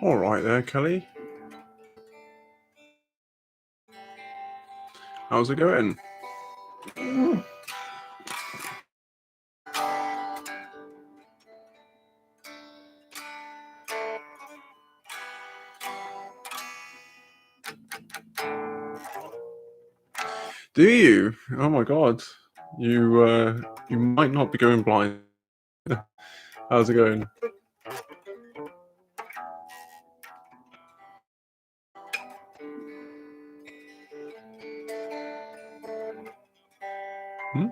All right there, Kelly. How's it going? Do you? Oh my god. You might not be going blind. How's it going? Hmm?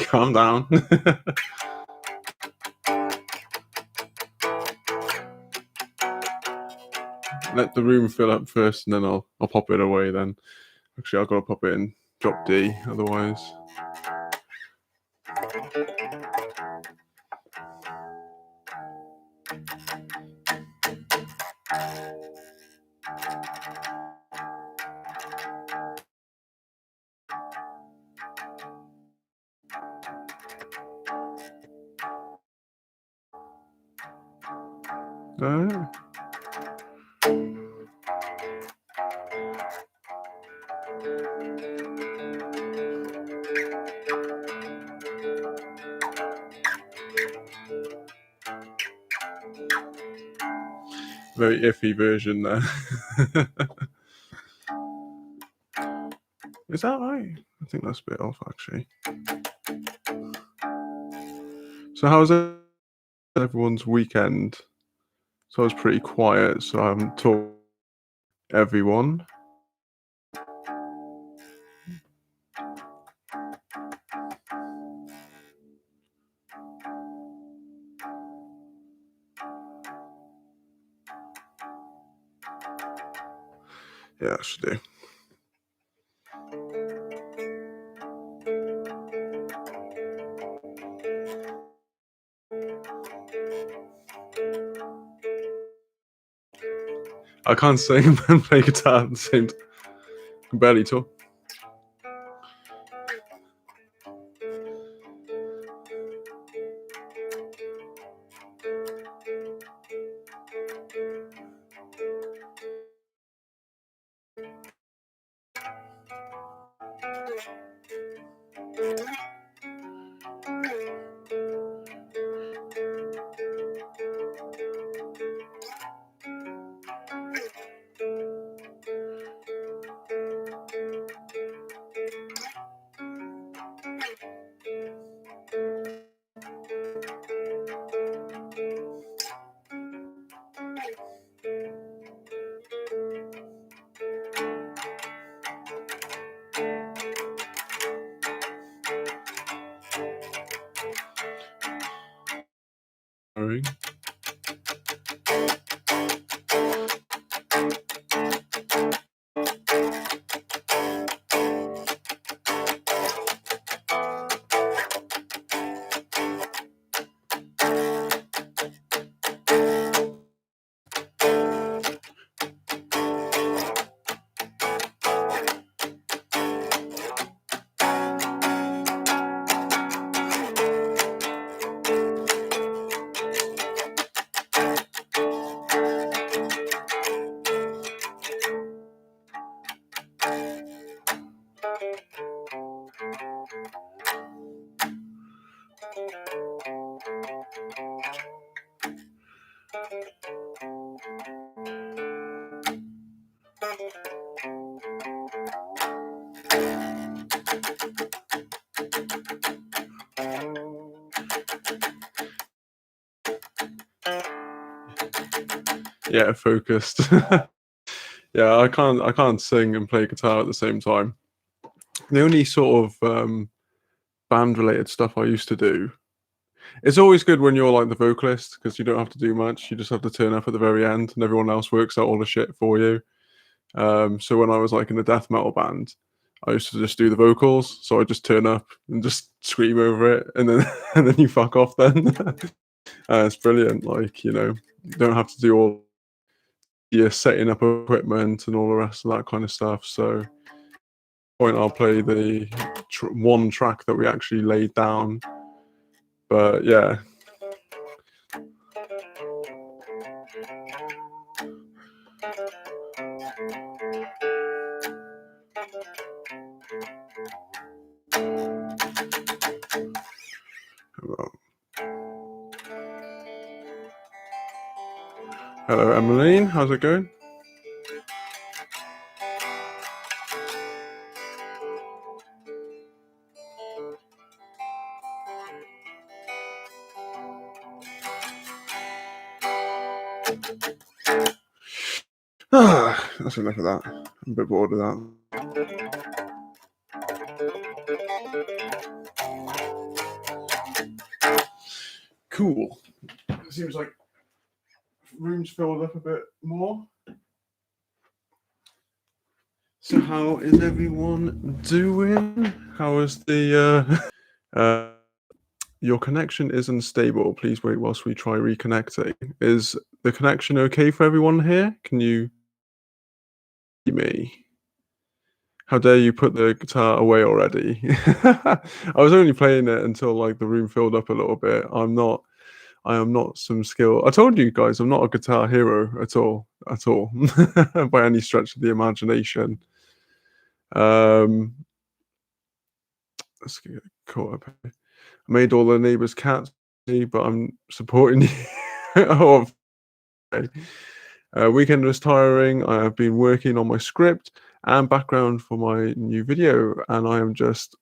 Calm down. Let the room fill up first, and then I'll pop it away. Then, actually, I've got to pop it in drop D, otherwise. Uh, very iffy version there. Is that right? I think that's a bit off, actually. So, how's everyone's weekend? So I was pretty quiet, so I haven't talked to everyone. Yeah, I should do. I can't sing and play guitar at the same time. I can barely talk. Sorry. Yeah, focused. Yeah, I can't sing and play guitar at the same time. The only sort of band related stuff I used to do. It's always good when you're like the vocalist because you don't have to do much. You just have to turn up at the very end, and everyone else works out all the shit for you. So when I was like in a death metal band, I used to just do the vocals. So I just turn up and just scream over it, and then and then you fuck off. Then it's brilliant. Like, you don't have to do all your setting up equipment and all the rest of that kind of stuff. So point I'll play the one track that we actually laid down. But yeah. Hello, Emmeline. How's it going? That's enough of that. I'm a bit bored of that. Cool. It seems like room's filled up a bit more. So how is everyone doing? How is the your connection is unstable. Please wait whilst we try reconnecting. Is the connection okay for everyone here? Can you see me? How dare you put the guitar away already? I was only playing it until like the room filled up a little bit. I am not some skill. I told you guys I'm not a guitar hero at all, by any stretch of the imagination. Let's get caught up here. I made all the neighbors cats, but I'm supporting you. Oh, okay. Weekend was tiring. I have been working on my script and background for my new video, and I am just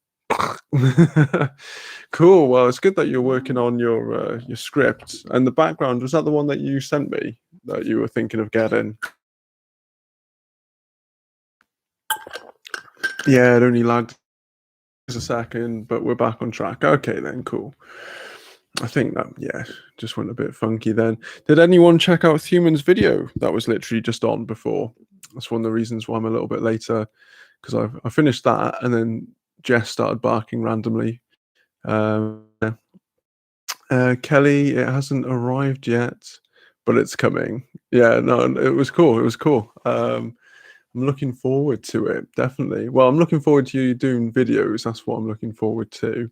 cool. Well, it's good that you're working on your script and the background. Was that the one that you sent me that you were thinking of getting? Yeah, it only lagged a second, but we're back on track. Okay, then, cool. I think that, yeah, just went a bit funky then. Did anyone check out Human's video that was literally just on before? That's one of the reasons why I'm a little bit later, because I finished that and then Jess started barking randomly. Yeah. Kelly, it hasn't arrived yet, but it's coming. Yeah, no, it was cool. It was cool. I'm looking forward to it, definitely. Well, I'm looking forward to you doing videos. That's what I'm looking forward to.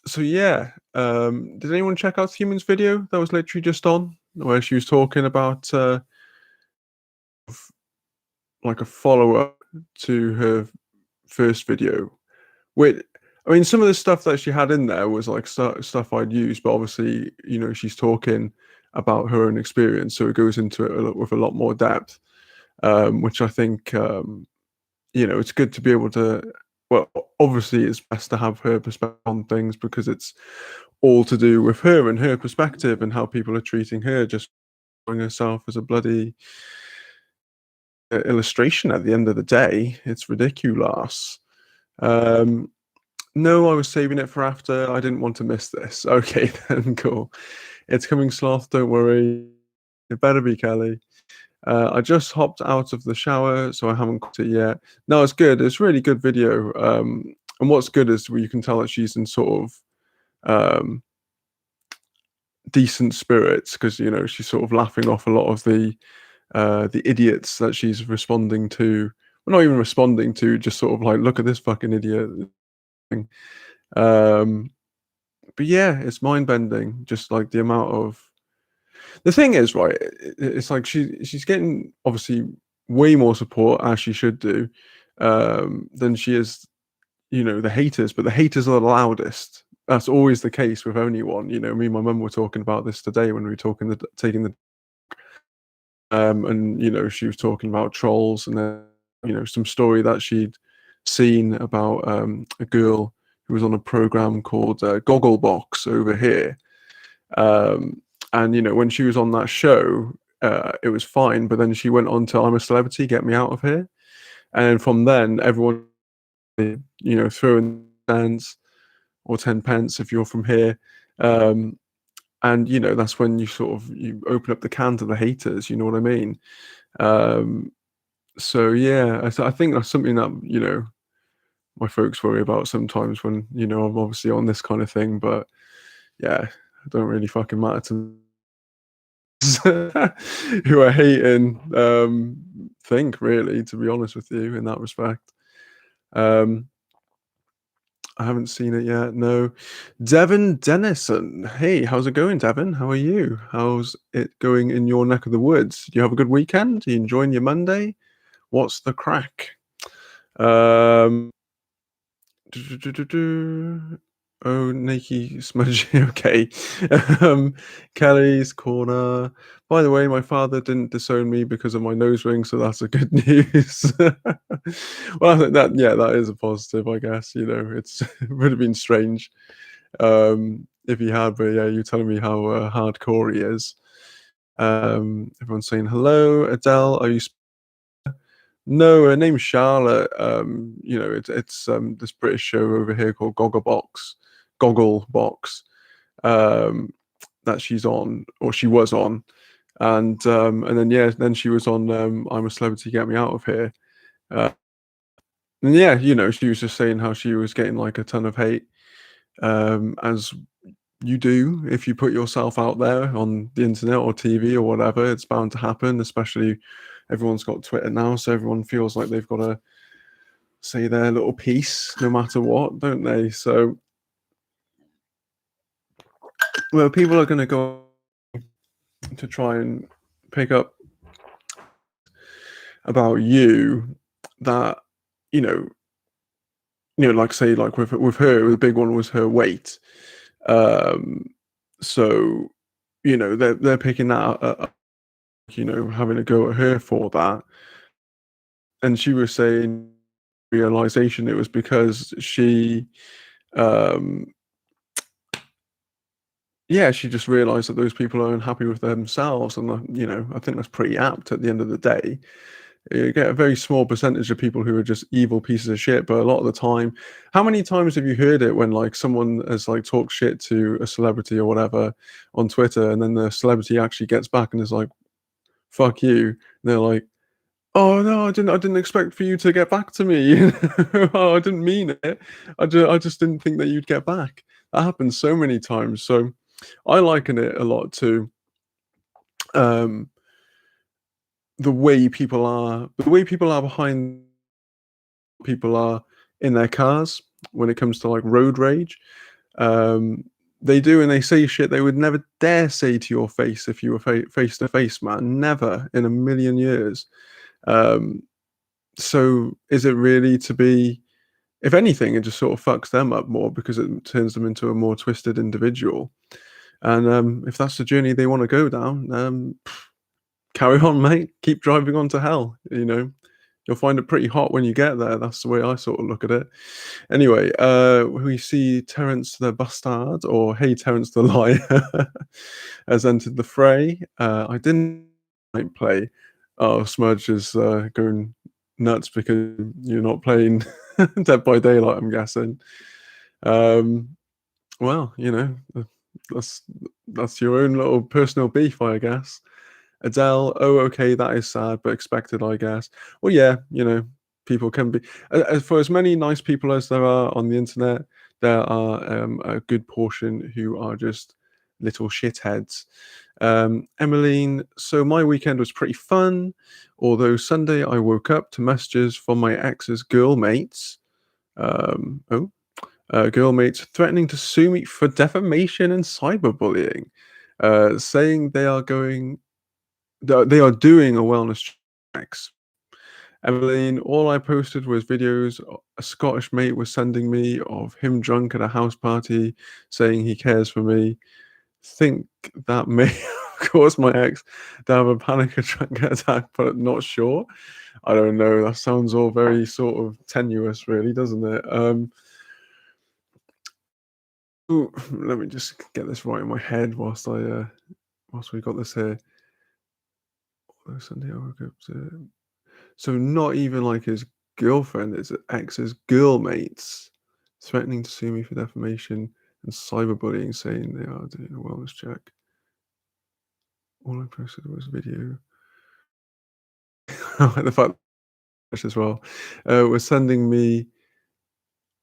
So yeah, did anyone check out Human's video that was literally just on, where she was talking about like a follow-up to her first video? Wait, I mean, some of the stuff that she had in there was like stuff I'd use, but obviously, she's talking about her own experience, so it goes into it with a lot more depth, which I think, it's good to be able to. Well, obviously, it's best to have her perspective on things because it's all to do with her and her perspective and how people are treating her, just showing herself as a bloody illustration at the end of the day. It's ridiculous. No, I was saving it for after. I didn't want to miss this. Okay, then, cool. It's coming, Sloth. Don't worry. It better be, Kelly. I just hopped out of the shower, so I haven't caught it yet. No, it's good. It's a really good video. And what's good is you can tell that she's in sort of decent spirits because she's sort of laughing off a lot of the idiots that she's responding to. Well, not even responding to, just sort of like, look at this fucking idiot. But yeah, it's mind bending. Just like the amount of. The thing is, right? It's like she's getting obviously way more support as she should do than she is. The haters, but the haters are the loudest. That's always the case with anyone. Me and my mum were talking about this today when we were taking the and she was talking about trolls and then some story that she'd seen about a girl who was on a program called Gogglebox over here, and when she was on that show it was fine, but then she went on to I'm a Celebrity, Get Me Out of Here, and from then everyone throwing stands or 10 pence if you're from here, and that's when you sort of you open up the can to the haters, you know what I mean? Um, so yeah, I think that's something that my folks worry about sometimes when I'm obviously on this kind of thing, but yeah, it don't really fucking matter to who I hate and think really, to be honest with you, in that respect. Um, I haven't seen it yet. No, Devin Dennison. Hey, how's it going, Devin? How are you? How's it going in your neck of the woods? Do you have a good weekend? Are you enjoying your Monday? What's the crack? Um, Oh, Nikki Smudge. Okay. Um, Kelly's corner. By the way, my father didn't disown me because of my nose ring, so that's a good news. Well, I think that yeah, that is a positive, I guess. It's it would have been strange if he had, but yeah, you're telling me how hardcore he is. Everyone's saying hello, Adele. Are you? No, her name's Charlotte. It's this British show over here called Gogglebox, um, that she's on, or she was on, and then yeah, then she was on I'm a Celebrity, Get Me Out of Here. Uh, and yeah, she was just saying how she was getting like a ton of hate, as you do if you put yourself out there on the internet or TV or whatever. It's bound to happen, especially everyone's got Twitter now, so everyone feels like they've got to say their little piece no matter what, don't they? So, well, people are going to go to try and pick up about you that you know like say like with her, the big one was her weight. um so they're picking that up, having a go at her for that. And she was saying realization it was because she um yeah, she just realized that those people are unhappy with themselves, and I think that's pretty apt at the end of the day. You get a very small percentage of people who are just evil pieces of shit, but a lot of the time, how many times have you heard it when like someone has like talked shit to a celebrity or whatever on Twitter, and then the celebrity actually gets back and is like, "Fuck you," and they're like, "Oh no, I didn't expect for you to get back to me. Oh, I didn't mean it. I just didn't think that you'd get back." That happens so many times. So I liken it a lot to um, the way people are behind people are in their cars when it comes to like road rage. Um, they do and they say shit they would never dare say to your face if you were face to face, man. Never in a million years. Um, so is it really to be? If anything, it just sort of fucks them up more because it turns them into a more twisted individual. And if that's the journey they want to go down, carry on, mate. Keep driving on to hell. You'll find it pretty hot when you get there. That's the way I sort of look at it. Anyway, we see Terence the Bastard, or Hey Terence the Liar, has entered the fray. I didn't play. Oh, Smudge is going nuts because you're not playing Dead by Daylight, I'm guessing. Um, well, that's that's your own little personal beef, I guess. Adele, oh, okay, that is sad, but expected, I guess. Well, yeah, people can be. For as many nice people as there are on the internet, there are a good portion who are just little shitheads. Emmeline, so my weekend was pretty fun, although Sunday I woke up to messages from my ex's girl mates. Oh, girl mates threatening to sue me for defamation and cyberbullying, saying they are doing a wellness checks. Emmeline, all I posted was videos a Scottish mate was sending me of him drunk at a house party saying he cares for me. Think that may have caused my ex to have a panic attack, but not sure. I don't know. That sounds all very sort of tenuous, really, doesn't it? Ooh, let me just get this right in my head whilst we got this here. Sunday I woke up to. So not even like his girlfriend, it's ex's girl mates threatening to sue me for defamation and cyberbullying, saying they are doing a wellness check. All I posted was a video the fact as well, was sending me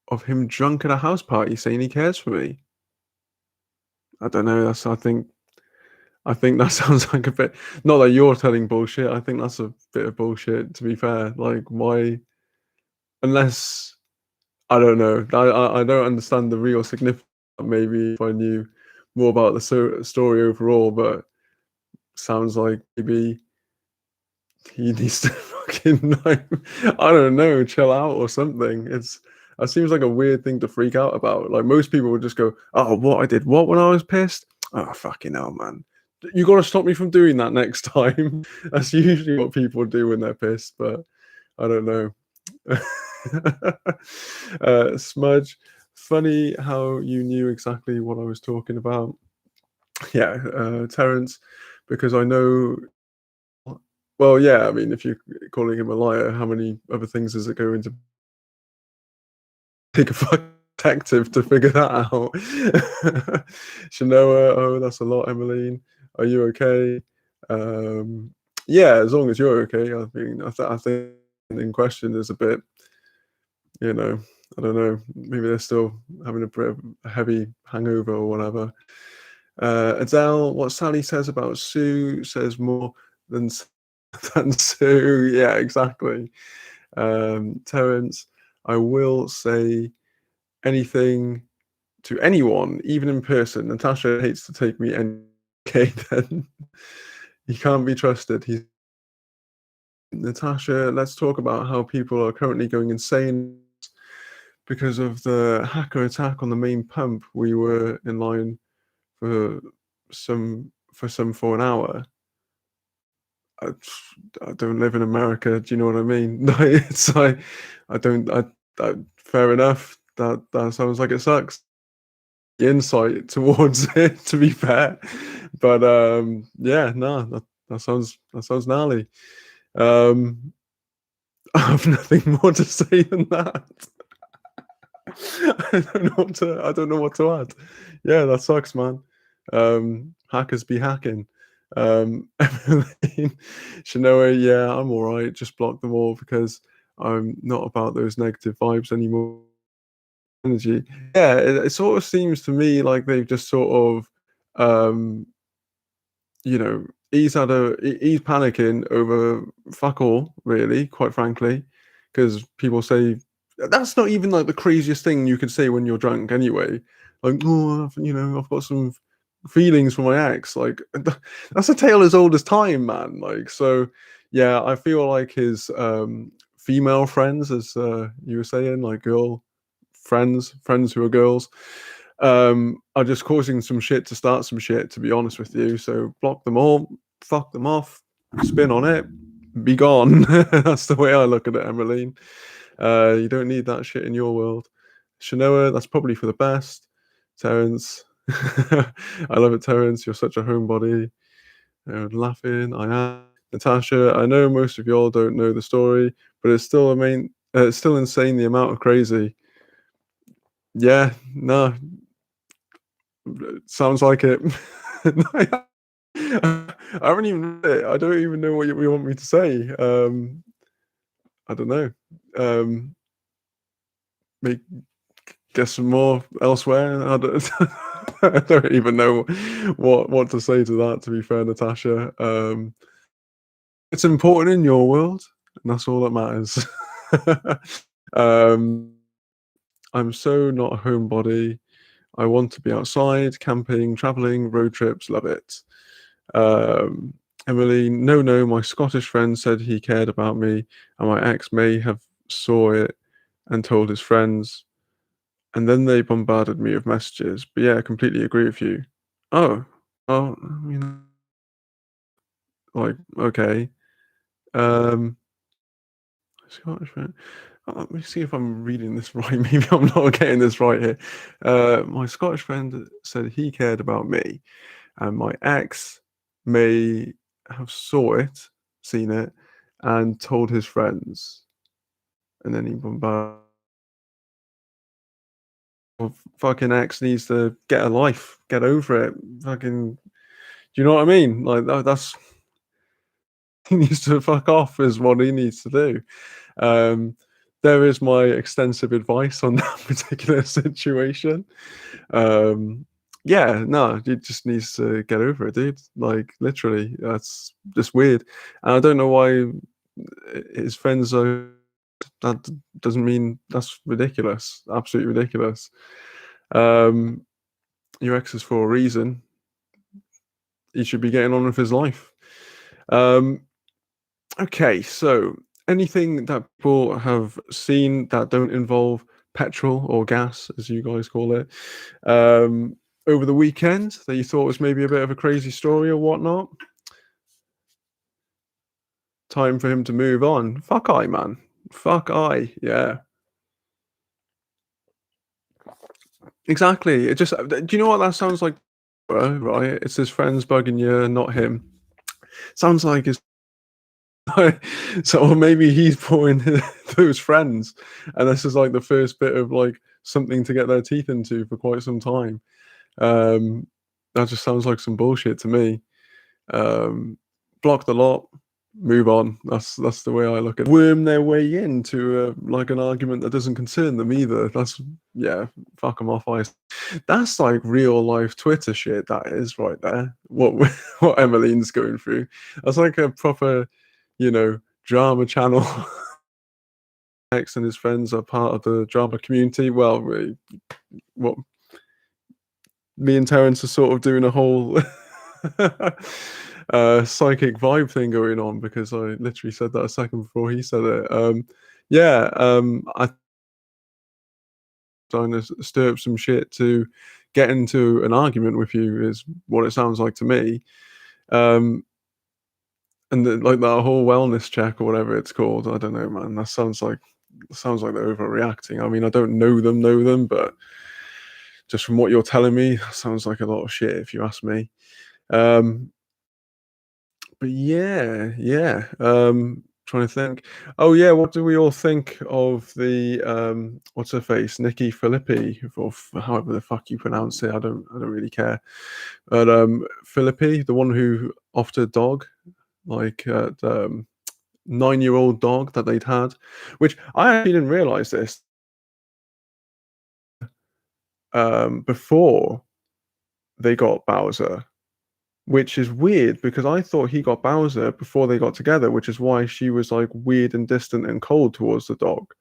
of him drunk at a house party saying he cares for me. I don't know. I think that sounds like a bit. Not that you're telling bullshit. I think that's a bit of bullshit. To be fair, like why? Unless I don't know. I don't understand the real significance. Maybe if I knew more about the story overall, but sounds like maybe he needs to fucking like, I don't know, chill out or something. It seems like a weird thing to freak out about. Like most people would just go, "Oh, what I did what when I was pissed? Oh, fucking hell, man! You got to stop me from doing that next time." That's usually what people do when they're pissed, but I don't know. Smudge, funny how you knew exactly what I was talking about. Yeah, Terence, because I know. Well, yeah, I mean, if you're calling him a liar, how many other things does it go into? Take a fucking detective to figure that out. Shanoa, oh, that's a lot, Emmeline. Are you okay? Yeah, as long as you're okay. I think in question is a bit, you know, I don't know. Maybe they're still having a bit of a heavy hangover or whatever. Adele, what Sally says about Sue says more than than Sue. Yeah, exactly. Terence, I will say anything to anyone, even in person. Natasha hates to take me any. Okay, then he can't be trusted. He's Natasha. Let's talk about how people are currently going insane because of the hacker attack on the main pump. We were in line for some for an hour. I, I don't live in America. Do you know what I mean? No, it's like I don't. Fair enough. That sounds like it sucks. The insight towards it, to be fair, but yeah, no, that sounds gnarly. Um, I have nothing more to say than that. I don't know what to add. Yeah, that sucks, man. Hackers be hacking. Emmeline, Shanoa, yeah, I'm all right. Just block them all because I'm not about those negative vibes anymore. Energy. Yeah, it sort of seems to me like they've just sort of, um, he's panicking over fuck all, really, quite frankly, because people say that's not even like the craziest thing you could say when you're drunk anyway. Like, oh, I've got some feelings for my ex. Like, that's a tale as old as time, man. Like, so yeah, I feel like his female friends, as you were saying, like girl friends who are girls, are just causing some shit to start some shit, to be honest with you. So block them all, fuck them off, spin on it, be gone. That's the way I look at it, Emmeline. You don't need that shit in your world. Shanoa, that's probably for the best. Terence, I love it, Terence. You're such a homebody. Laughing, I am. Natasha, I know most of y'all don't know the story, but it's still insane the amount of crazy. Yeah, no, sounds like it. I haven't even read it. I don't even know what you want me to say. I don't know. Make Get some more elsewhere. I don't even know what to say to that. To be fair, Natasha, it's important in your world, and that's all that matters. um, I'm so not a homebody. I want to be outside, camping, traveling, road trips. Love it. Um, Emily, no, my Scottish friend said he cared about me, and my ex may have saw it and told his friends, and then they bombarded me with messages. But yeah, I completely agree with you. Oh, well, like okay. Um, Scottish friend. Let me see if I'm reading this right. Maybe I'm not getting this right here. My Scottish friend said he cared about me, and my ex may have seen it, and told his friends, and then he bombarded. Well, fucking ex needs to get a life, get over it. Fucking, do you know what I mean? Like that's he needs to fuck off is what he needs to do. Um, there is my extensive advice on that particular situation. Yeah, no, he just needs to get over it, dude. Like literally, that's just weird. And I don't know why his friends are. That doesn't mean that's ridiculous. Absolutely ridiculous. Um, your ex is for a reason. He should be getting on with his life. Um, okay, so anything that people have seen that don't involve petrol or gas, as you guys call it, over the weekend that you thought was maybe a bit of a crazy story or whatnot? Time for him to move on. Fuck I, man. Fuck I. Yeah. Exactly. It just do you know what that sounds like? Right? It's his friends bugging you, not him. Sounds like his so or maybe he's pulling those friends, and this is like the first bit of like something to get their teeth into for quite some time. Um, that just sounds like some bullshit to me. Block the lot, move on. That's the way I look at it. Worm their way into like an argument that doesn't concern them either. That's yeah, fuck them off. That's like real life Twitter shit. That is right there. What what Emmeline's going through. That's like a proper, drama channel. X and his friends are part of the drama community. Well, what me and Terence are sort of doing a whole psychic vibe thing going on because I literally said that a second before he said it. Yeah, I trying to stir up some shit to get into an argument with you is what it sounds like to me. Um, and like that whole wellness check or whatever it's called, I don't know, man. That sounds like they're overreacting. I mean, I don't know them, but just from what you're telling me, sounds like a lot of shit if you ask me. Um, but yeah. Trying to think. Oh yeah, what do we all think of the what's her face, Nikki Philippi, or however the fuck you pronounce it? I don't really care. But Philippi, the one who offed a dog, like 9-year-old dog that they'd had, which I actually didn't realize this before they got Bowser, which is weird because I thought he got Bowser before they got together, which is why she was like weird and distant and cold towards the dog.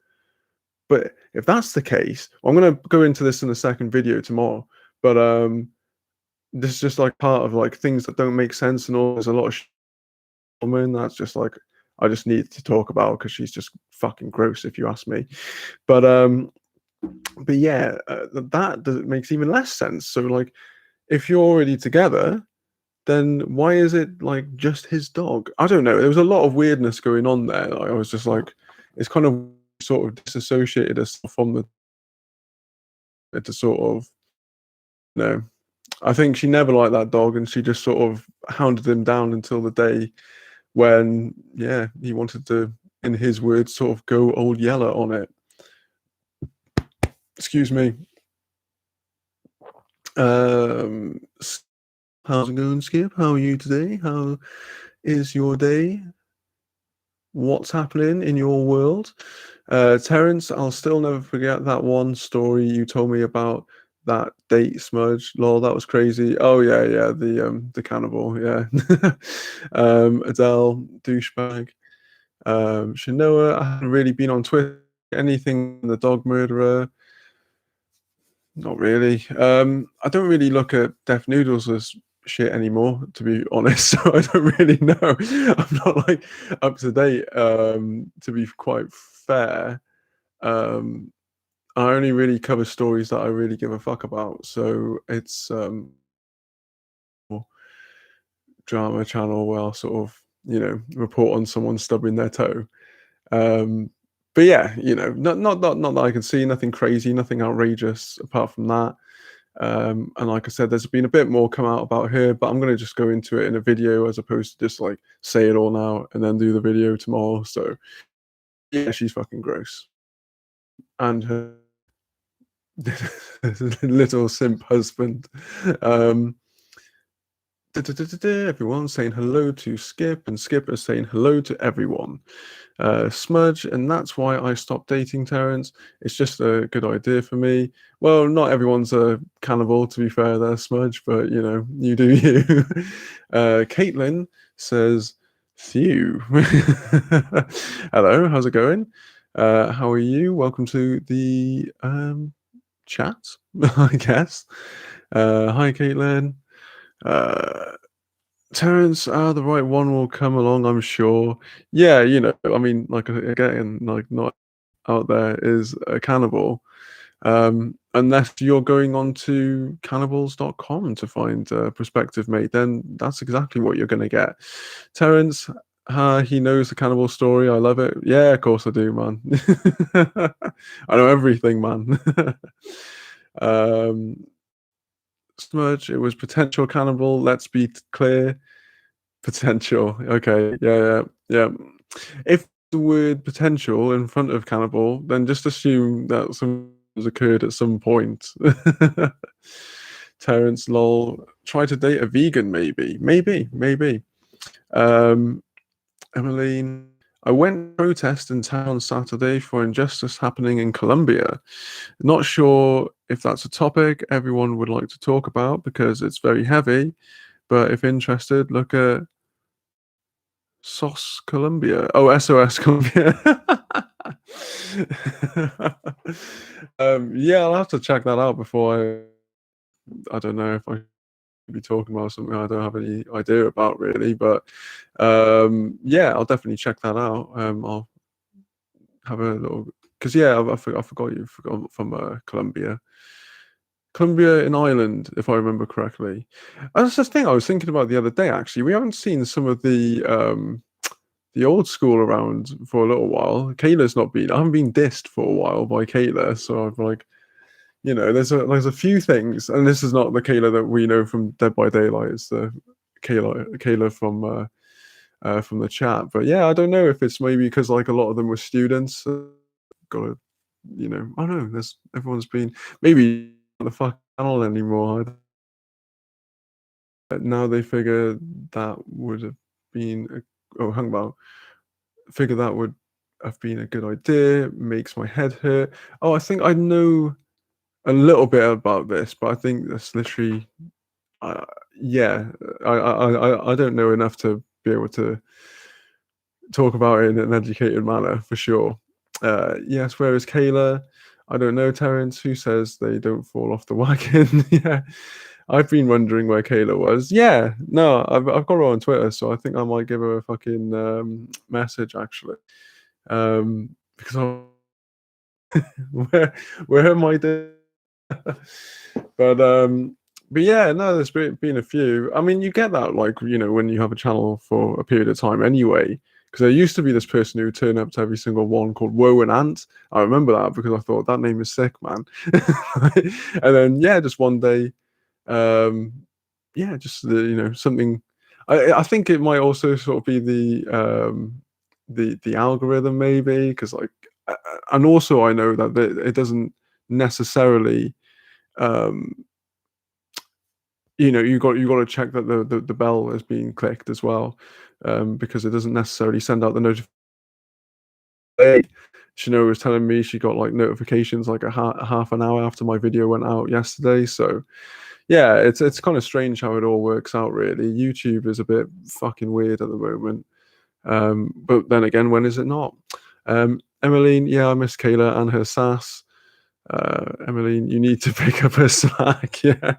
But if that's the case, I'm gonna go into this in the second video tomorrow. But this is just like part of like things that don't make sense and all. There's a lot of woman that's just like I just need to talk about because she's just fucking gross if you ask me. But yeah, that makes even less sense. So like, if you're already together, then why is it like just his dog? I don't know. There was a lot of weirdness going on there. Like, I was just like, it's kind of sort of disassociated us from the sort of no. I think she never liked that dog, and she just sort of hounded him down until the day when, yeah, he wanted to, in his words, sort of go old Yeller on it. Excuse me. How's it going, Skip? How are you today? How is your day? What's happening in your world? Terence, I'll still never forget that one story you told me about that date smudge. Lol, that was crazy. Oh yeah, the cannibal, yeah. Adele, douchebag. Shanoa, I haven't really been on Twitter. Anything the dog murderer. Not really. I don't really look at Deaf Noodles as shit anymore, to be honest. So I don't really know. I'm not like up to date. To be quite fair, I only really cover stories that I really give a fuck about. So it's drama channel where I'll sort of report on someone stubbing their toe. But yeah, not that I can see nothing crazy, nothing outrageous apart from that. And like I said, there's been a bit more come out about her, but I'm gonna just go into it in a video as opposed to just like say it all now and then do the video tomorrow. So yeah, she's fucking gross. And her little simp husband. Everyone saying hello to Skip, and Skip is saying hello to everyone. Smudge, and that's why I stopped dating Terence. It's just a good idea for me. Well, not everyone's a cannibal, to be fair, there, Smudge, but you know, you do you. Caitlin says, Phew. Hello, how's it going? How are you? Welcome to the chat, I guess. Hi, Caitlin. Terence, the right one will come along, I'm sure. Yeah, you know, I mean, like again, like not out there is a cannibal, unless you're going on to cannibals.com to find a prospective mate. Then that's exactly what you're going to get. Terence, he knows the cannibal story. I love it. Yeah, of course I do, man. I know everything, man. um, Smudge, it was potential cannibal. Let's be clear. Potential. Okay. Yeah. Yeah. Yeah. If the word potential in front of cannibal, then just assume that something has occurred at some point. Terence, lol. Try to date a vegan, maybe. Maybe. Um, Emmeline, I went to protest in town Saturday for injustice happening in Colombia. Not sure if that's a topic everyone would like to talk about because it's very heavy, but if interested, look at SOS Colombia. Oh, SOS Colombia. Yeah, I'll have to check that out before I don't know if I should be talking about something I don't have any idea about really, but yeah, I'll definitely check that out. I'll have a little because yeah, I forgot you forgot from Colombia. Colombia in Ireland, if I remember correctly. That's the thing I was thinking about the other day. Actually, we haven't seen some of the old school around for a little while. Kayla's not been. I haven't been dissed for a while by Kayla, so I'm like, you know, there's a few things, and this is not the Kayla that we know from Dead by Daylight. It's the Kayla from the chat. But yeah, I don't know if it's maybe because like a lot of them were students. Got to, you know, I don't know. Everyone's been maybe not the fuck channel anymore. Now they figure that would have been hung about. Figure that would have been a good idea. Makes my head hurt. Oh, I think I know a little bit about this, but I think that's literally, uh, yeah. I don't know enough to be able to talk about it in an educated manner for sure. Yes, where is Kayla? I don't know, Terence. Who says they don't fall off the wagon? Yeah, I've been wondering where Kayla was. Yeah, no, I've got her on Twitter, so I think I might give her a fucking message actually. Because where am I doing? But yeah, no, there's been a few. I mean, you get that like you know when you have a channel for a period of time anyway. Because there used to be this person who would turn up to every single one called Woe and Ant. I remember that because I thought that name is sick, man. And then yeah, just one day, um, yeah, just you know something. I think it might also sort of be the algorithm maybe because like, and also I know that it doesn't necessarily um you know you got to check that the bell is being clicked as well because it doesn't necessarily send out the notification. Shano was telling me she got like notifications like a half an hour after my video went out yesterday. So yeah, it's kind of strange how it all works out. Really, YouTube is a bit fucking weird at the moment. But then again, when is it not? Emmeline, yeah, I miss Kayla and her sass. Emmeline, you need to pick up her slack. Yeah.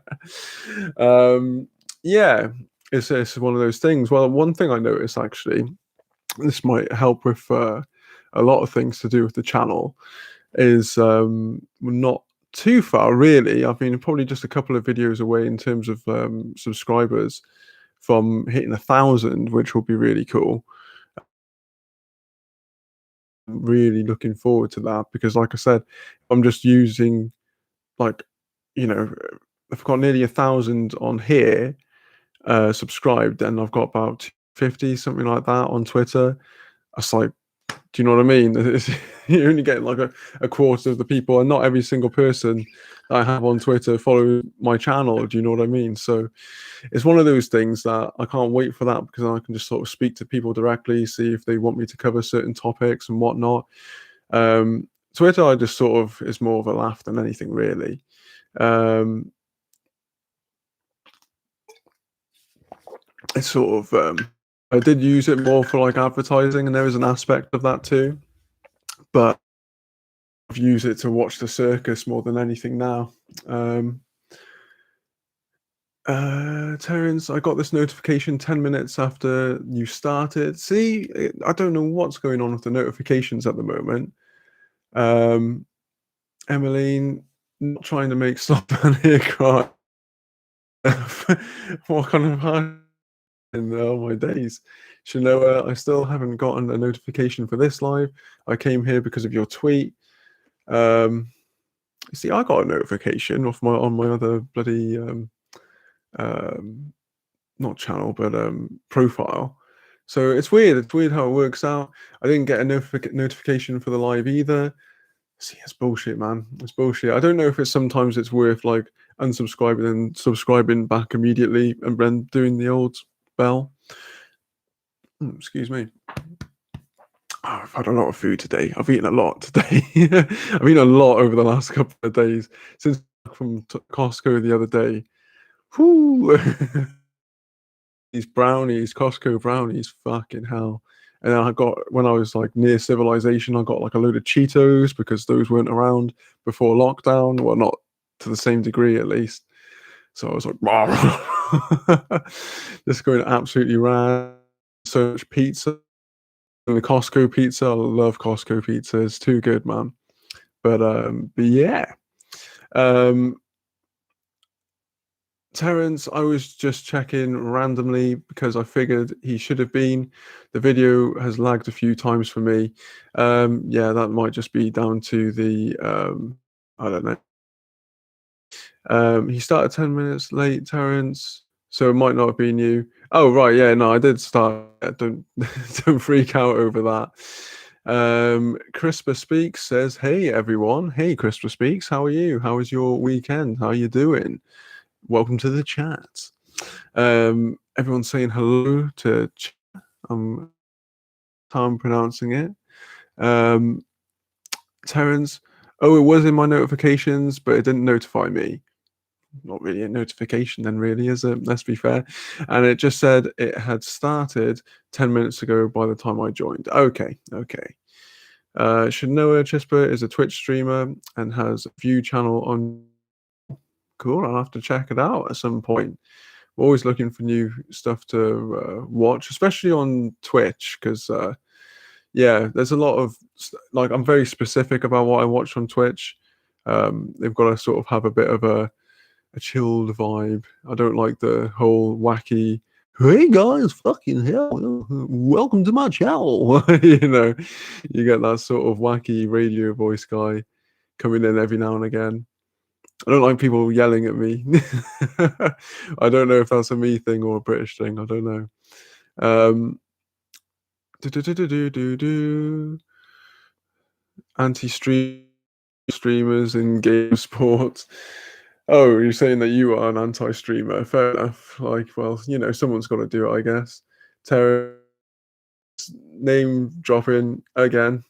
Yeah, it's one of those things. Well, one thing I noticed actually, this might help with a lot of things to do with the channel, is not too far really. I've been probably just a couple of videos away in terms of subscribers from hitting 1,000, which will be really cool. Really looking forward to that because, like I said, I'm just using like, you know, I've got nearly 1,000 on here subscribed, and I've got about 50 something like that on Twitter. It's like, Do you know what I mean? You're only getting like a quarter of the people, and not every single person that I have on Twitter follow my channel. Do you know what I mean? So it's one of those things that I can't wait for that, because I can just sort of speak to people directly, see if they want me to cover certain topics and whatnot. Twitter, I just sort of is more of a laugh than anything really. It's sort of I did use it more for like advertising, and there is an aspect of that too, but I've used it to watch the circus more than anything now. Terence, I got this notification 10 minutes after you started. See, I don't know what's going on with the notifications at the moment. Emmeline, not trying to make Stop and Here cry. What kind of hard in my days? Shanoa, I still haven't gotten a notification for this live. I came here because of your tweet. See, I got a notification off on my other bloody not channel, but profile. So it's weird. It's weird how it works out. I didn't get a notification for the live either. See, it's bullshit, man. It's bullshit. I don't know if sometimes it's worth like unsubscribing and subscribing back immediately and then doing the old bell. Excuse me. Oh, I've had a lot of food today. I've eaten a lot today. I've eaten a lot over the last couple of days since from Costco the other day. Whoo! These brownies, Costco brownies, fucking hell. And then when I was like near civilization, I got like a load of Cheetos because those weren't around before lockdown. Well, not to the same degree at least. So I was like, just going absolutely rad. So much pizza. And the Costco pizza, I love Costco pizza. It's too good, man. But yeah. Terence, I was just checking randomly because I figured he should have been. The video has lagged a few times for me. Yeah, that might just be down to the I don't know. He started 10 minutes late, Terence, so it might not have been you. Oh right, yeah, no, I did start. Don't don't freak out over that. Crisper Speaks says, "Hey everyone, hey Crisper Speaks, how are you? How was your weekend? How are you doing? Welcome to the chat." Everyone's saying hello to chat. How I'm pronouncing it. Terence, oh, it was in my notifications, but it didn't notify me. Not really a notification then, really, is it? Let's be fair. And it just said it had started 10 minutes ago by the time I joined. Okay. Shanoa Chispa is a Twitch streamer and has a view channel on. Cool, I'll have to check it out at some point. We're always looking for new stuff to watch, especially on Twitch, because yeah, there's a lot of like I'm very specific about what I watch on Twitch. They've got to sort of have a bit of a chilled vibe. I don't like the whole wacky, "Hey guys, fucking hell, welcome to my channel." You get that sort of wacky radio voice guy coming in every now and again. I don't like people yelling at me. I don't know if that's a me thing or a British thing. I don't know. Anti-streamers in game sports. Oh, you're saying that you are an anti-streamer. Fair enough. Like, well, someone's got to do it, I guess. Terrence name dropping again.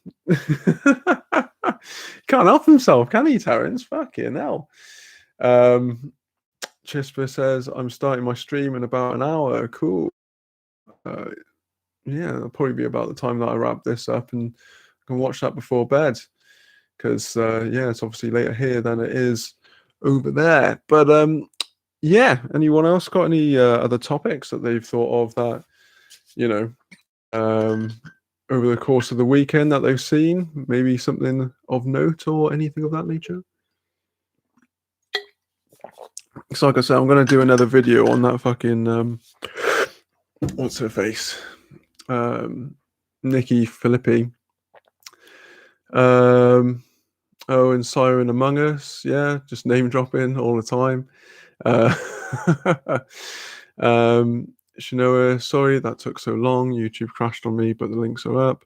Can't help himself, can he, Terrence? Fucking hell. Chispa says, "I'm starting my stream in about an hour." Cool. Yeah, it'll probably be about the time that I wrap this up and can watch that before bed. Because, yeah, it's obviously later here than it is over there. But, yeah, anyone else got any other topics that they've thought of that, over the course of the weekend that they've seen? Maybe something of note or anything of that nature? So like I said, I'm going to do another video on that fucking, what's her face? Nikki Filippi. Oh, and Siren Among Us. Yeah, just name dropping all the time. Shanoa, sorry that took so long. YouTube crashed on me, but the links are up.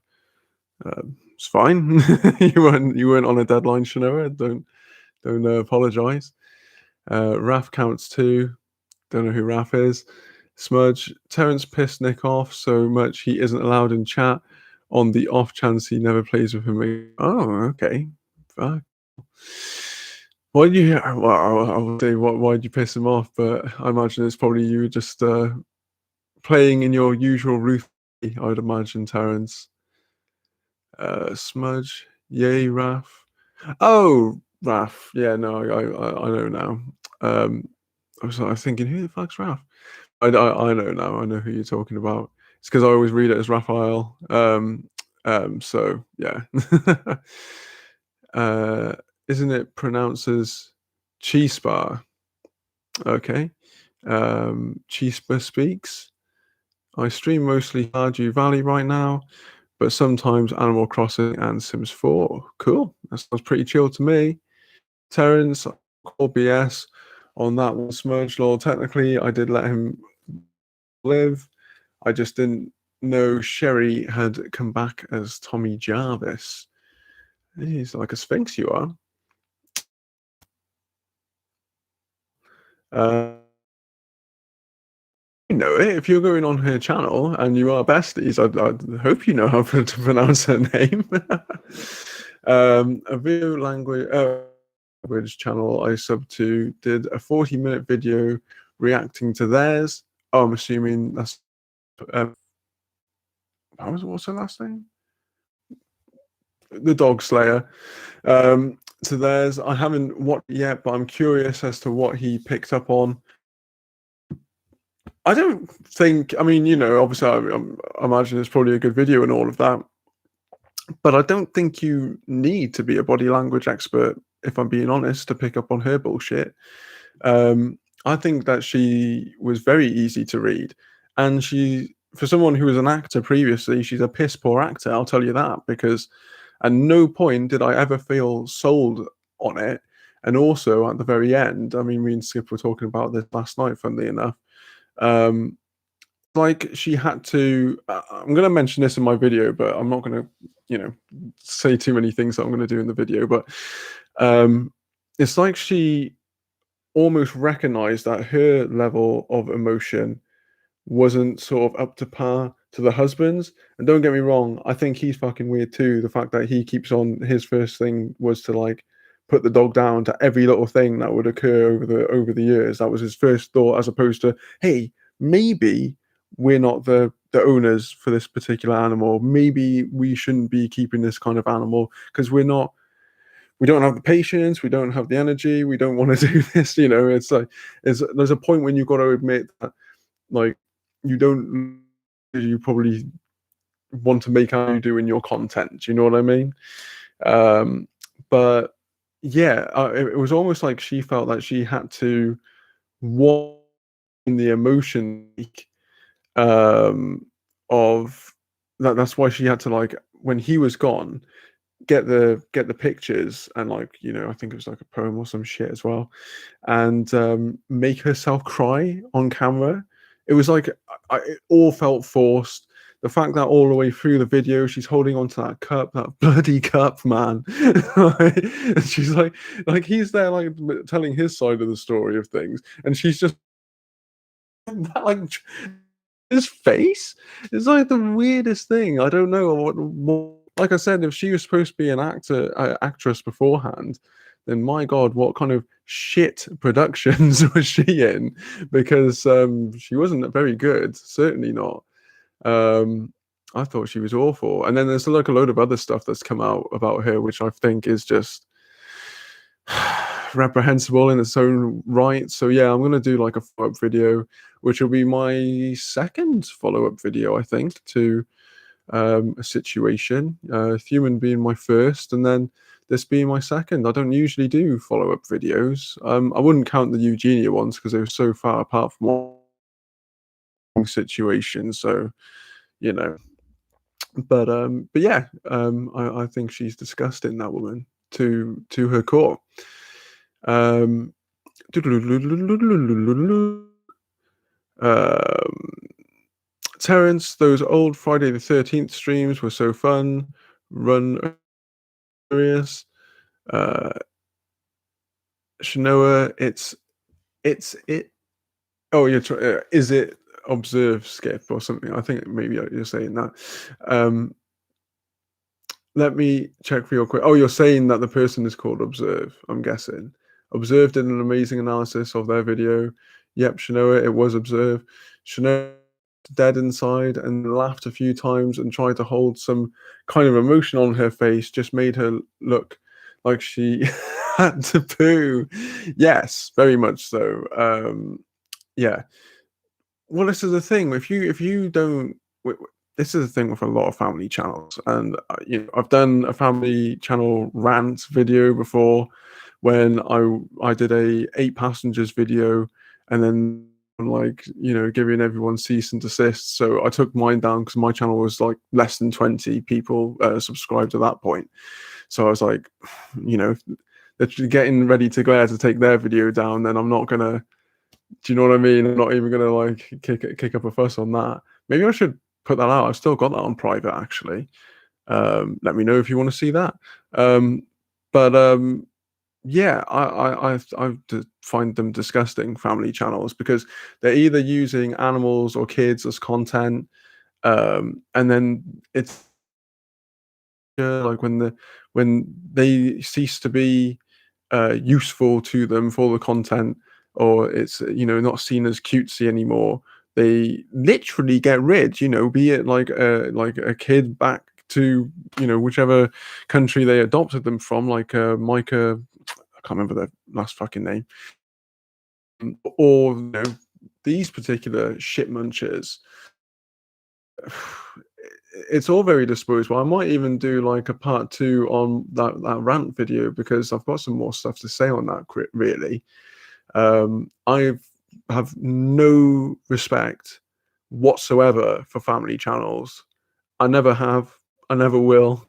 It's fine. You weren't on a deadline, Shanoa. Don't apologize. Raf counts 2. Don't know who Raf is. Smudge. Terrence pissed Nick off so much he isn't allowed in chat on the off chance he never plays with him again. Oh, okay. Fuck. Why did you? Well, I would say why'd you piss him off? But I imagine it's probably you just playing in your usual Ruth. I'd imagine, Terrence. Smudge. Yay, Raf. Oh, Raf. Yeah, no, I know now. I was thinking, who the fuck's Raf? I know now. I know who you're talking about. It's because I always read it as Raphael. So yeah. uh, isn't it pronounced as Chispa? Okay. Chispa speaks. I stream mostly Stardew Valley right now, but sometimes Animal Crossing and Sims 4. Cool. That sounds pretty chill to me. Terrence, call BS on that one. Smudge Law. Technically, I did let him live. I just didn't know Sherry had come back as Tommy Jarvis. He's like a sphinx, you are. You know it. If you're going on her channel and you are besties, I hope you know how to pronounce her name. A video language channel I sub to did a 40-minute video reacting to theirs. Oh, I'm assuming that's what's her last name? The Dog Slayer. To theirs, I haven't watched it yet, but I'm curious as to what he picked up on. I don't think. I mean, obviously, I imagine it's probably a good video and all of that, but I don't think you need to be a body language expert, if I'm being honest, to pick up on her bullshit. I think that she was very easy to read, and for someone who was an actor previously, she's a piss poor actor. I'll tell you that, because at no point did I ever feel sold on it. And also at the very end, I mean, me and Skip were talking about this last night, funnily enough. Like she had to. I'm going to mention this in my video, but I'm not going to, say too many things that I'm going to do in the video. But it's like she almost recognized that her level of emotion wasn't sort of up to par to the husband's. And don't get me wrong, I think he's fucking weird too. The fact that he keeps on, his first thing was to like put the dog down to every little thing that would occur over the years. That was his first thought, as opposed to, hey, maybe we're not the owners for this particular animal. Maybe we shouldn't be keeping this kind of animal because we don't have the patience, we don't have the energy, we don't want to do this. It's like there's a point when you've got to admit that, like, you probably want to make how you do in your content. Do you know what I mean? But yeah, it was almost like she felt that she had to walk in the emotion of that. That's why she had to, like, when he was gone, get the pictures and, like, I think it was like a poem or some shit as well, and make herself cry on camera. It was like it all felt forced. The fact that all the way through the video she's holding onto that cup, that bloody cup, man. And she's like he's there, like, telling his side of the story of things, and she's just that, like, his face is like the weirdest thing. I don't know what. Like I said, if she was supposed to be an actress beforehand, then my God, what kind of shit productions was she in? Because she wasn't very good. Certainly not. I thought she was awful. And then there's like a load of other stuff that's come out about her, which I think is just reprehensible in its own right. So yeah, I'm gonna do like a follow-up video, which will be my second follow-up video, I think, to a situation. Human being my first, and then this being my second. I don't usually do follow-up videos. I wouldn't count the Eugenia ones because they were so far apart from one situation. So, but yeah, I think she's disgusting, that woman, to her core. Um, Terrence, those old Friday the 13th streams were so fun. Run Furious, Shinoa. It. Oh, is it observe skip or something? I think maybe you're saying that. Let me check real quick. Oh, you're saying that the person is called Observe, I'm guessing. Observe did an amazing analysis of their video. Yep, Shinoa, it was Observe. Shinoa dead inside and laughed a few times and tried to hold some kind of emotion on her face, just made her look like she had to poo. Yes, very much so. Yeah. Well, this is the thing. If you don't, this is the thing with a lot of family channels, and I've done a family channel rant video before, when I did a 8 passengers video, and then like giving everyone cease and desist. So I took mine down because my channel was like less than 20 people subscribed at that point. So I was like, they're getting ready to go ahead to take their video down, then I'm not gonna. Do you know what I mean? I'm not even gonna like kick up a fuss on that. Maybe I should put that out. I've still got that on private actually. Let me know if you want to see that. But yeah, I find them disgusting, family channels, because they're either using animals or kids as content, and then it's like when they cease to be useful to them for the content, or it's not seen as cutesy anymore, they literally get rid. Be it like a kid back to whichever country they adopted them from, like Micah, I can't remember their last fucking name, or these particular shit munchers. It's all very disposable. I might even do like a part 2 on that rant video, because I've got some more stuff to say on that, really. I have no respect whatsoever for family channels. I never have. I never will.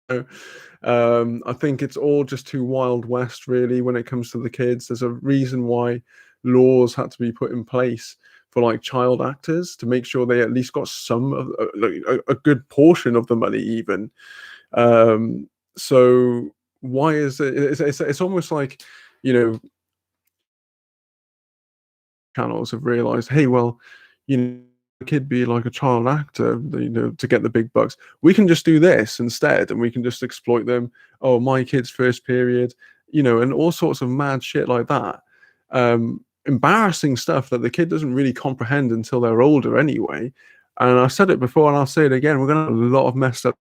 I think it's all just too Wild West, really, when it comes to the kids. There's a reason why laws had to be put in place for like child actors, to make sure they at least got some of a good portion of the money, even. So why is it? It's almost like channels have realized, hey, well, a kid be like a child actor, to get the big bucks. We can just do this instead, and we can just exploit them. Oh, my kid's first period, and all sorts of mad shit like that. Embarrassing stuff that the kid doesn't really comprehend until they're older, anyway. And I said it before, and I'll say it again: we're gonna have a lot of messed up.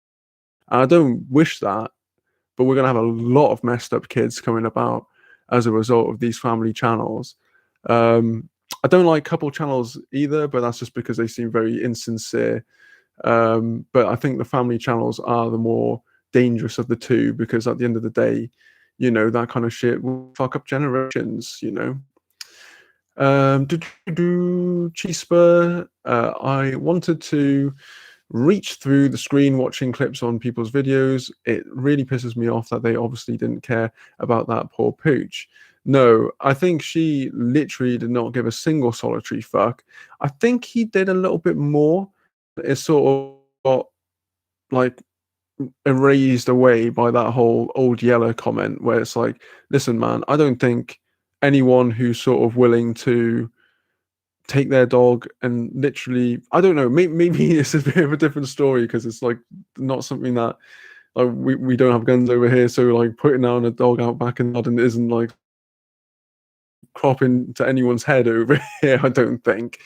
And I don't wish that, but we're gonna have a lot of messed up kids coming about as a result of these family channels. I don't like couple channels either, but that's just because they seem very insincere. But I think the family channels are the more dangerous of the two, because at the end of the day, that kind of shit will fuck up generations. Chispa, I wanted to reach through the screen watching clips on people's videos. It really pisses me off that they obviously didn't care about that poor pooch. No, I think she literally did not give a single solitary fuck. I think he did a little bit more. It sort of got like erased away by that whole old yeller comment, where it's like, listen, man, I don't think anyone who's sort of willing to take their dog and literally, I don't know, maybe it's a bit of a different story, because it's like not something that like we don't have guns over here, so like putting down a dog out back in London isn't like cropping to anyone's head over here, I don't think.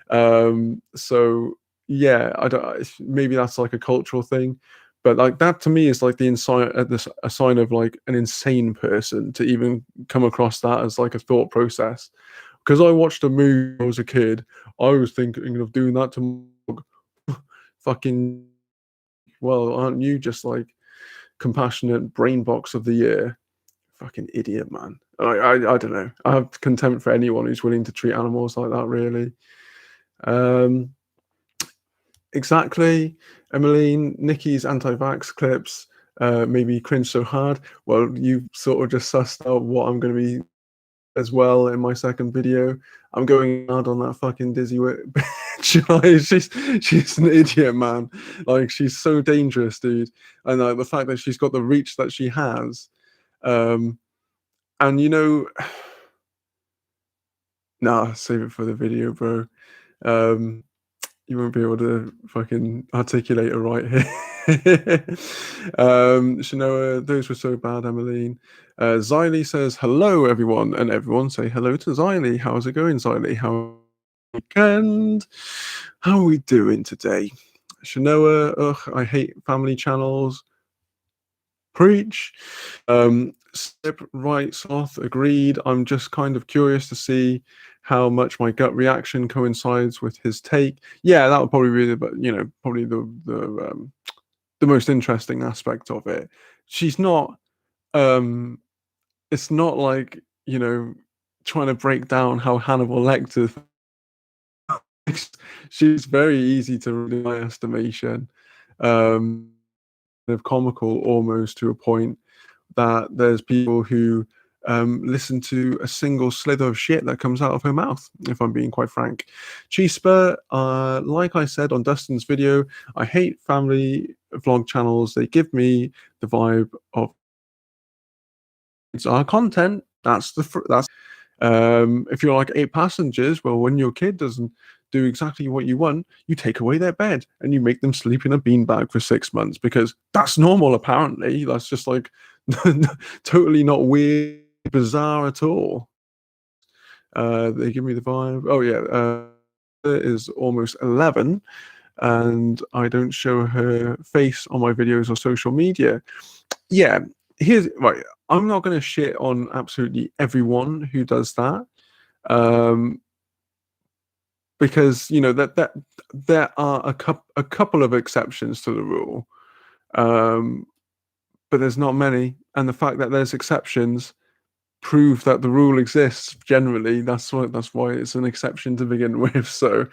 So yeah, I don't. Maybe that's like a cultural thing, but like that to me is like a sign of like an insane person to even come across that as like a thought process. Because I watched a movie when I was a kid, I was thinking of doing that to fucking. Well, aren't you just like compassionate brain box of the year? Fucking idiot, man. I don't know. I have contempt for anyone who's willing to treat animals like that, really. Exactly. Emmeline, Nikki's anti-vax clips maybe cringe so hard. Well, you sort of just sussed out what I'm going to be as well in my second video. I'm going hard on that fucking She's an idiot, man. Like, she's so dangerous, dude. And the fact that she's got the reach that she has, um, and nah, save it for the video, bro. Um, you won't be able to fucking articulate it right here. Shanoa, those were so bad, Emmeline. Xylee says, hello, everyone. And everyone say hello to Xylee. How's it going, Xylee? How weekend? How are we doing today? Shanoa, ugh, I hate family channels. Preach. Skip, right, Sloth, agreed. I'm just kind of curious to see how much my gut reaction coincides with his take. Yeah, that would probably be probably the most interesting aspect of it. She's not um it's not like, trying to break down how Hannibal Lecter she's very easy to read in my estimation. Of comical almost to a point that there's people who listen to a single slither of shit that comes out of her mouth, if I'm being quite frank. Chispa, like I said on Dustin's video, I hate family vlog channels. They give me the vibe of it's our content. That's if you're like eight passengers, well, when your kid doesn't do exactly what you want, you take away their bed and you make them sleep in a beanbag for 6 months because that's normal, apparently. That's just like totally not weird, bizarre at all. They give me the vibe. Oh, yeah. It is almost 11 and I don't show her face on my videos or social media. Yeah, here's right. I'm not going to shit on absolutely everyone who does that, because that there are a couple of exceptions to the rule, um, but there's not many. And the fact that there's exceptions prove that the rule exists. Generally, that's why it's an exception to begin with. So,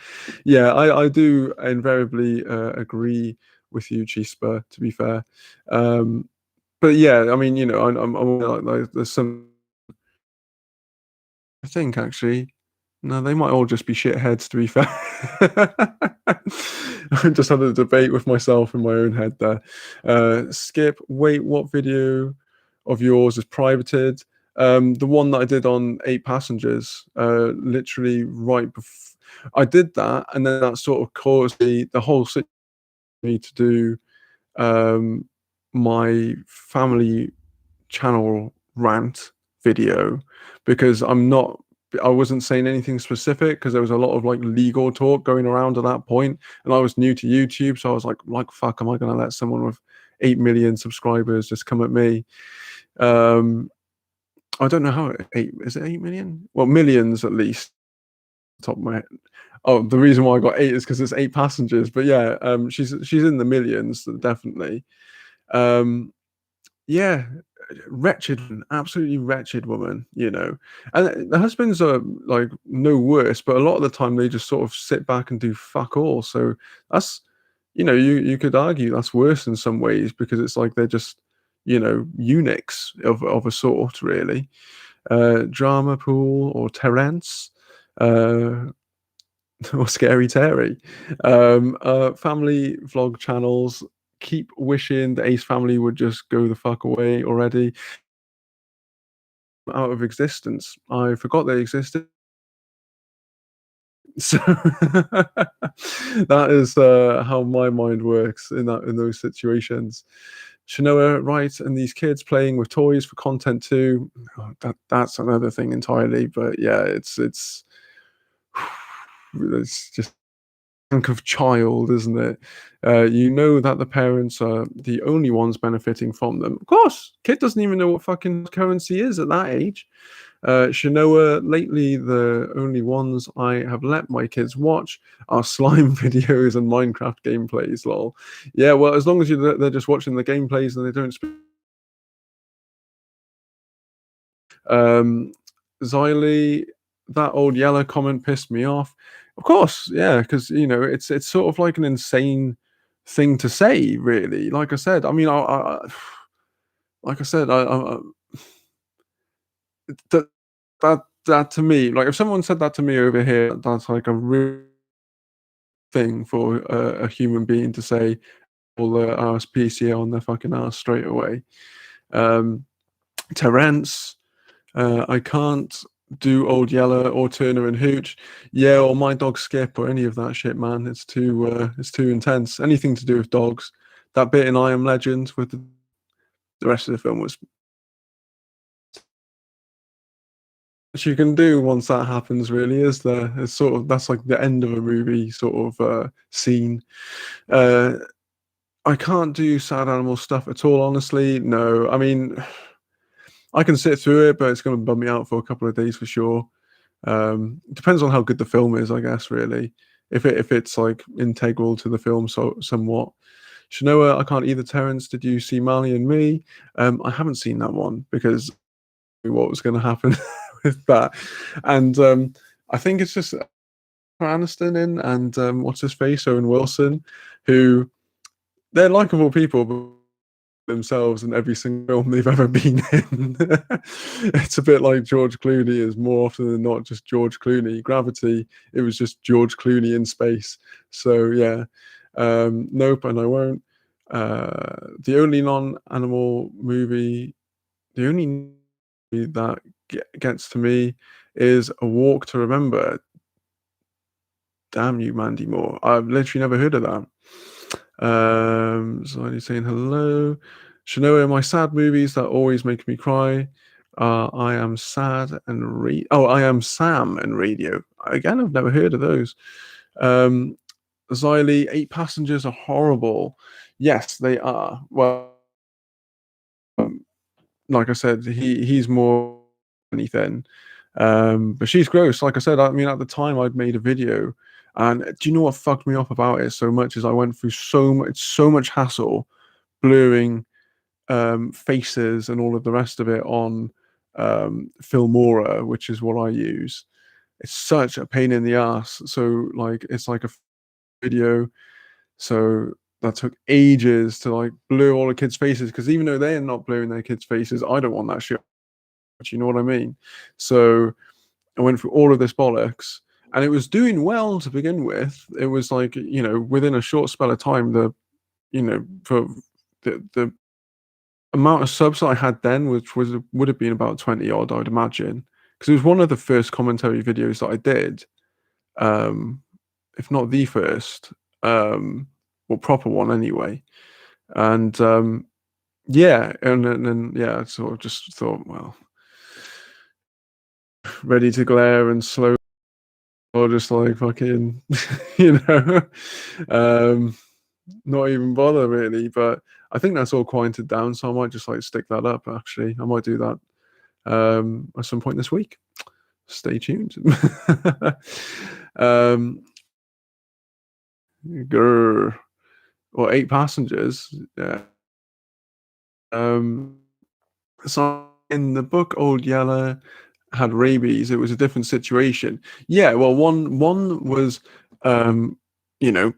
yeah, I do invariably agree with you, Chispa. To be fair. But yeah, I mean, I'm like, there's some. I think actually, no, they might all just be shitheads. To be fair, I just had a debate with myself in my own head there. Skip, wait, what video of yours is privated? The one that I did on 8 passengers, literally right before I did that, and then that sort of caused the whole situation to do my family channel rant video because I wasn't saying anything specific because there was a lot of like legal talk going around at that point, and I was new to YouTube, so I was like fuck, am I going to let someone with 8 million subscribers just come at me? I don't know how eight is it 8 million? Well, millions at least. Top of my head. Oh, the reason why I got 8 is because it's 8 passengers. But yeah, she's in the millions definitely. Yeah, wretched, absolutely wretched woman, And the husbands are like no worse, but a lot of the time they just sort of sit back and do fuck all. So that's, you could argue that's worse in some ways because it's like they're just, eunuchs of a sort, really. Drama Pool or Terence, or Scary Terry. Family vlog channels keep wishing the Ace family would just go the fuck away already. Out of existence. I forgot they existed. So that is how my mind works in those situations. Shanoa, right, and these kids playing with toys for content too. Oh, that's another thing entirely. But yeah, it's it's just of child, isn't it? You know that the parents are the only ones benefiting from them. Of course, kid doesn't even know what fucking currency is at that age. Shanoa, lately the only ones I have let my kids watch are slime videos and Minecraft gameplays. Lol. Yeah, well, as long as they're just watching the gameplays and they don't speak. Xylee, that old yellow comment pissed me off. Of course, yeah, because it's sort of like an insane thing to say, really. Like I said, I mean, like I said, that that to me, like if someone said that to me over here, that's like a real thing for a human being to say, "Well, RSPCA on their fucking ass straight away." Um, Terence, I can't do Old Yeller or Turner and Hooch. Yeah, or My Dog Skip or any of that shit, man. It's too intense. Anything to do with dogs. That bit in I Am Legend with the rest of the film was what you can do once that happens, really, is there? It's sort of that's like the end of a movie sort of scene. Uh, I can't do sad animal stuff at all, honestly. No, I mean, I can sit through it, but it's going to bum me out for a couple of days for sure. It depends on how good the film is, I guess. Really, if it's like integral to the film, so somewhat. Shanoa, I can't either. Terence, did you see Marley and Me? I haven't seen that one because what was going to happen with that, and I think it's just Aniston in and what's his face, Owen Wilson, who they're likable people, but themselves in every single film they've ever been in. It's a bit like George Clooney is more often than not just George Clooney. Gravity, it was just George Clooney in space. So yeah, nope, and I won't. The only non-animal movie, the only movie that gets to me is A Walk to Remember. Damn you, Mandy Moore. I've literally never heard of that. So I'm saying hello. Shanoa, my sad movies that always make me cry. I Am Sad and I Am Sam and Radio. Again, I've never heard of those. Xylee, Eight Passengers are horrible. Yes, they are. Well, like I said, he's more than anything. But she's gross. Like I said, I mean, at the time I'd made a video, and do you know what fucked me up about it so much is I went through so much hassle blurring faces and all of the rest of it on Filmora, which is what I use. It's such a pain in the ass. So like it's like a video. So that took ages to like blur all the kids' faces because even though they're not blurring their kids' faces, I don't want that shit. You know what I mean? So I went through all of this bollocks, and it was doing well to begin with. It was like within a short spell of time, for the amount of subs that I had then, which would have been about 20 odd, I'd imagine, because it was one of the first commentary videos that I did, um, if not the first, well, proper one anyway. And yeah, and then yeah, I sort of just thought, well, ready to glare and slow, or just like fucking, you know, um, not even bother really. But I think that's all quieted down, so I might just like stick that up. Actually, I might do that at some point this week. Stay tuned. um, grr. Or Eight Passengers. Yeah. So in the book, Old Yeller had rabies. It was a different situation. Yeah. Well, one was, um, you know,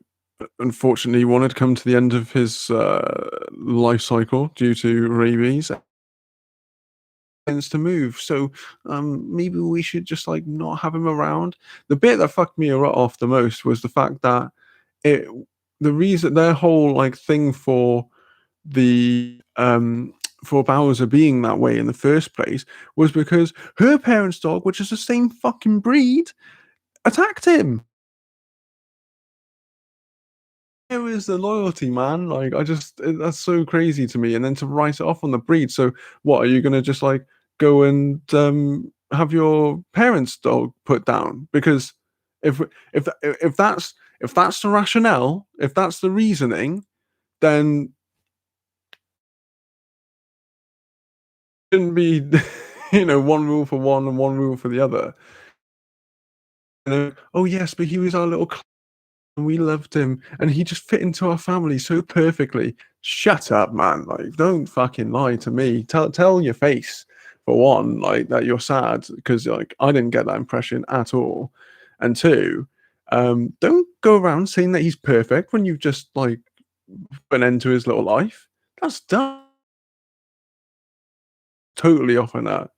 unfortunately, one had come to the end of his life cycle due to rabies. To move, so maybe we should just like not have him around. The bit that fucked me off the most was the fact that it the reason their whole like thing for Bowser being that way in the first place was because her parents' dog, which is the same fucking breed, attacked him. It was the loyalty, man. Like that's so crazy to me. And then to write it off on the breed. So what are you gonna just like go and have your parents' dog put down? Because if if that's the rationale, if that's the reasoning, then it shouldn't be one rule for one and one rule for the other. Oh yes, but he was our little and we loved him, and he just fit into our family so perfectly. Shut up, man! Like, don't fucking lie to me. Tell your face for one, like that you're sad because like I didn't get that impression at all, and two, don't go around saying that he's perfect when you've just like put an end to his little life. That's dumb. Totally off on that.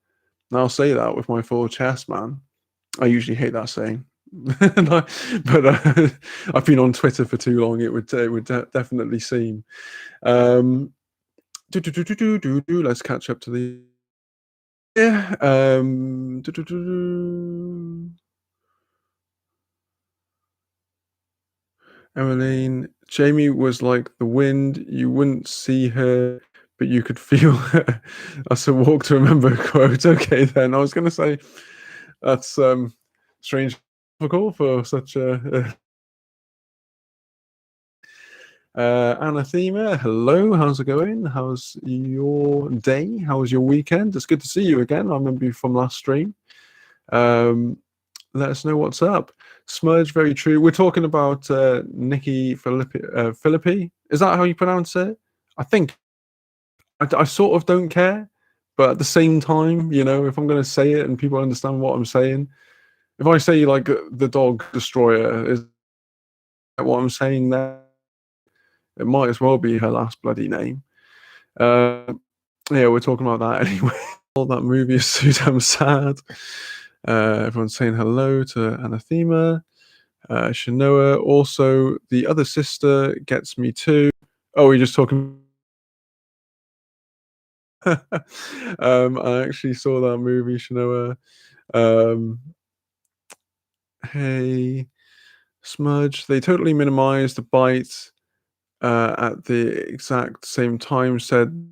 And I'll say that with my full chest, man. I usually hate that saying. No, but I've been on Twitter for too long. It would definitely seem. Um, let's catch up to the yeah. Emmeline, Jamie was like the wind. You wouldn't see her, but you could feel her. That's a walk to remember quote. Okay, then I was going to say that's strange, difficult for such a Anathema, hello, how's it going? How's your day? How was your weekend? It's good to see you again. I remember you from last stream. Um, let us know what's up. Smudge, very true. We're talking about Nikki Philippi. Is that how you pronounce it? I think I sort of don't care, but at the same time, if I'm going to say it and people understand what I'm saying, if I say like the dog destroyer, is that what I'm saying there? It might as well be her last bloody name. Yeah, we're talking about that anyway. All that movie is so damn sad. Everyone's saying hello to Anathema. Shanoa. Also, the other sister gets me too. Oh, we're just talking. I actually saw that movie, Shanoa. Hey, Smudge. They totally minimized the bite at the exact same time. Said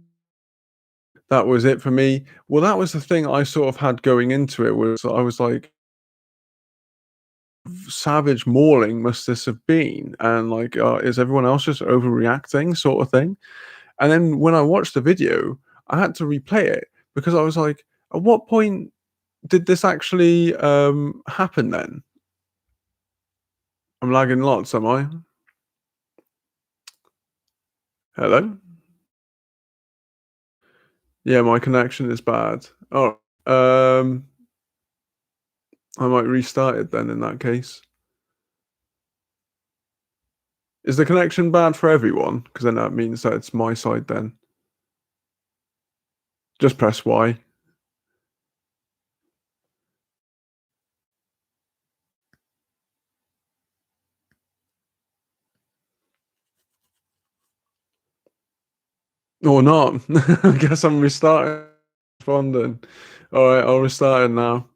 that was it for me. Well, that was the thing I sort of had going into it, was I was like, savage mauling must this have been? And like, is everyone else just overreacting, sort of thing? And then when I watched the video, I had to replay it because I was like, at what point did this actually happen then? I'm lagging lots, am I? Hello? Yeah, my connection is bad. Oh, I might restart it then in that case. Is the connection bad for everyone? Because then that means that it's my side then. Just press Y. Or not. I guess I'm restarting responding. Alright, I'll restart it now.